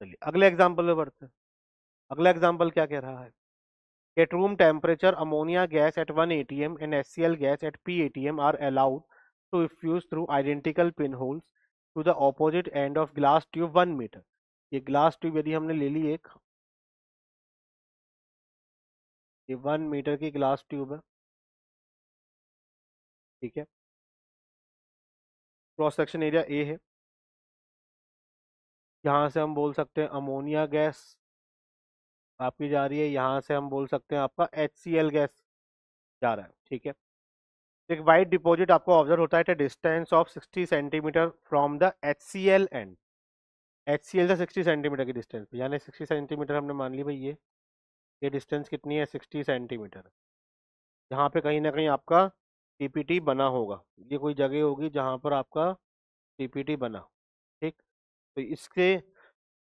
चलिए अगले एग्जाम्पल में बढ़ते हैं। अगला एग्जाम्पल क्या कह रहा है? At room temperature, ammonia gas at 1 atm and HCl gas at p atm are allowed to effuse through identical pinholes to the opposite end of glass tube 1 meter. ये ग्लास ट्यूब यदि हमने ले ली एक, ये 1 मीटर की glass tube है, ठीक है। क्रॉस सेक्शन एरिया ए है। यहाँ से हम बोल सकते हैं अमोनिया गैस आपकी जा रही है, यहाँ से हम बोल सकते हैं आपका HCl गैस जा रहा है, ठीक है। एक वाइट डिपॉजिट आपको ऑब्जर्व होता है at distance of 60 centimetre from the HCl and. HCl से 60 सेंटीमीटर की डिस्टेंस पे, यानी 60 सेंटीमीटर हमने मान ली भाई, ये डिस्टेंस कितनी है? 60 सेंटीमीटर। जहाँ पे कहीं ना कहीं आपका पीपीटी बना होगा, ये कोई जगह होगी जहाँ पर आपका पीपीटी बना, ठीक। तो इसके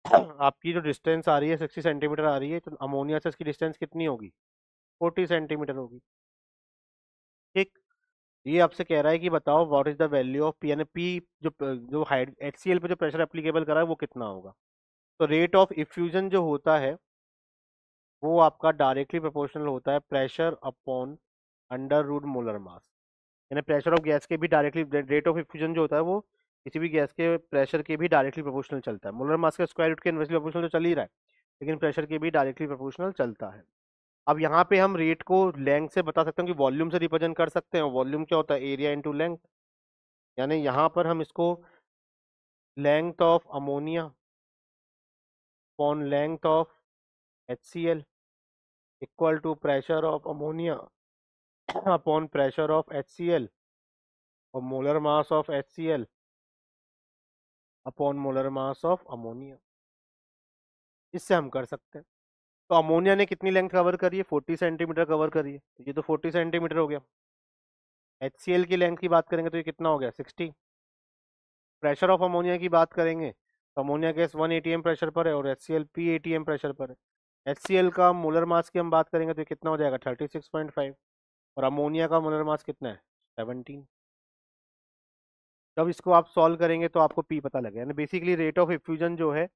आपकी जो डिस्टेंस आ रही है 60 सेंटीमीटर आ रही है, तो अमोनिया से इसकी डिस्टेंस कितनी होगी? 40 सेंटीमीटर होगी, ठीक। ये आपसे कह रहा है कि बताओ what is the value of P, यानी पी जो जो हाइड HCl पे जो प्रेशर एप्लीकेबल करा है वो कितना होगा। तो रेट ऑफ इफ्यूजन जो होता है वो आपका डायरेक्टली प्रोपोर्शनल होता है pressure upon under root molar mass. यानी प्रेशर ऑफ गैस के भी डायरेक्टली, रेट ऑफ इफ्यूजन जो होता है वो किसी भी गैस के प्रेशर के भी डायरेक्टली प्रोपोर्शनल चलता है। मोलर मास का स्क्वायर रूट के इनवर्सली प्रोपोर्शनल तो चल ही रहा है, लेकिन प्रेशर के भी डायरेक्टली प्रोपोर्शनल चलता है। अब यहाँ पे हम रेट को लेंथ से बता सकते हैं कि वॉल्यूम से रिप्रेजेंट कर सकते हैं। वॉल्यूम क्या होता है? Area into length. यानी यहाँ पर हम इसको length of ammonia upon length of HCl equal to pressure of ammonia upon pressure of HCl और molar mass of HCl upon molar mass of ammonia, इससे हम कर सकते हैं। तो अमोनिया ने कितनी लेंथ कवर करी है? 40 सेंटीमीटर कवर करी है, तो ये तो 40 सेंटीमीटर हो गया। HCl की लेंथ की बात करेंगे तो ये कितना हो गया? 60। प्रेशर ऑफ अमोनिया की बात करेंगे तो अमोनिया गैस 1 atm प्रेशर पर है और HCl p atm प्रेशर पर है। HCl का मोलर मास की हम बात करेंगे तो ये कितना हो जाएगा? 36.5। और अमोनिया का मोलर मास कितना है? 17। जब इसको आप सॉल्व करेंगे तो आपको पी पता लगेगा। यानी बेसिकली रेट ऑफ इफ्यूजन जो है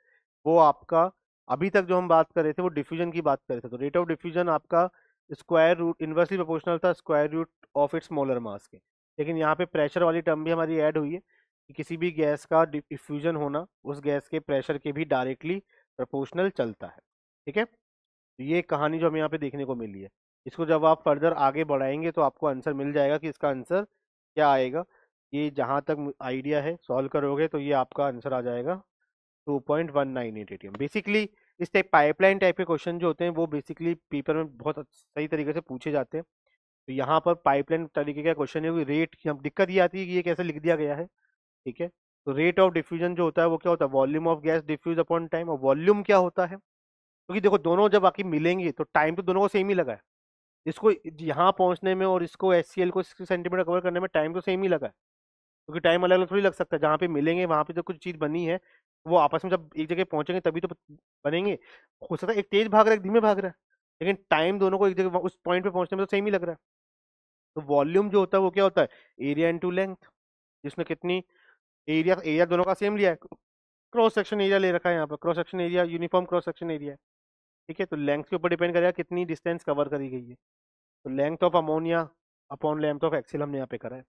वो आपका, अभी तक जो हम बात कर रहे थे वो डिफ्यूजन की बात कर रहे थे, तो रेट ऑफ डिफ्यूजन आपका स्क्वायर रूट इनवर्सली प्रोपोर्शनल था square root of its molar mass के। लेकिन यहाँ पे प्रेशर वाली टर्म भी हमारी ऐड हुई है कि किसी भी गैस का डिफ्यूजन होना उस गैस के प्रेशर के भी डायरेक्टली प्रोपोर्शनल चलता है, ठीक है। तो ये कहानी जो हमें यहाँ पे देखने को मिली है, इसको जब आप फर्दर आगे बढ़ाएंगे तो आपको आंसर मिल जाएगा कि इसका आंसर क्या आएगा। ये जहाँ तक आइडिया है सॉल्व करोगे तो ये आपका आंसर आ जाएगा 2.198 एटीएम। बेसिकली इस टाइप पाइपलाइन टाइप के क्वेश्चन जो होते हैं वो बेसिकली पेपर में बहुत सही तरीके से पूछे जाते हैं। तो यहाँ पर पाइपलाइन तरीके का क्वेश्चन है, रेट की हम दिक्कत ये आती है कि ये कैसे लिख दिया गया है, ठीक है। तो रेट ऑफ डिफ्यूजन जो होता है वो क्या होता है? Volume of gas diffuse upon time. और वॉल्यूम क्या होता है? क्योंकि देखो दोनों जब आके मिलेंगे तो टाइम तो दोनों को सेम ही लगा है। इसको यहाँ पहुंचने में और इसको HCl को 60 सेंटीमीटर कवर करने में टाइम तो सेम ही लगा है, क्योंकि टाइम अलग अलग थोड़ी लग सकता है। जहाँ पे मिलेंगे वहां पे तो कुछ चीज बनी है, वो आपस में जब एक जगह पहुंचेंगे तभी तो बनेंगे। हो सकता है एक तेज भाग रहा है एक धीमे भाग रहा है, लेकिन टाइम दोनों को एक जगह उस पॉइंट पे पहुंचने में तो सेम ही लग रहा है। तो वॉल्यूम जो होता है वो क्या होता है? एरिया इंटू लेंथ, जिसमें कितनी एरिया, एरिया दोनों का सेम लिया है, क्रॉस सेक्शन एरिया ले रखा है यहाँ पर, cross section area uniform cross section area है, ठीक है। तो लेंथ के ऊपर डिपेंड करेगा कितनी डिस्टेंस कवर करी गई है। तो length of ammonia upon length of HCl हमने यहाँ पे करा है।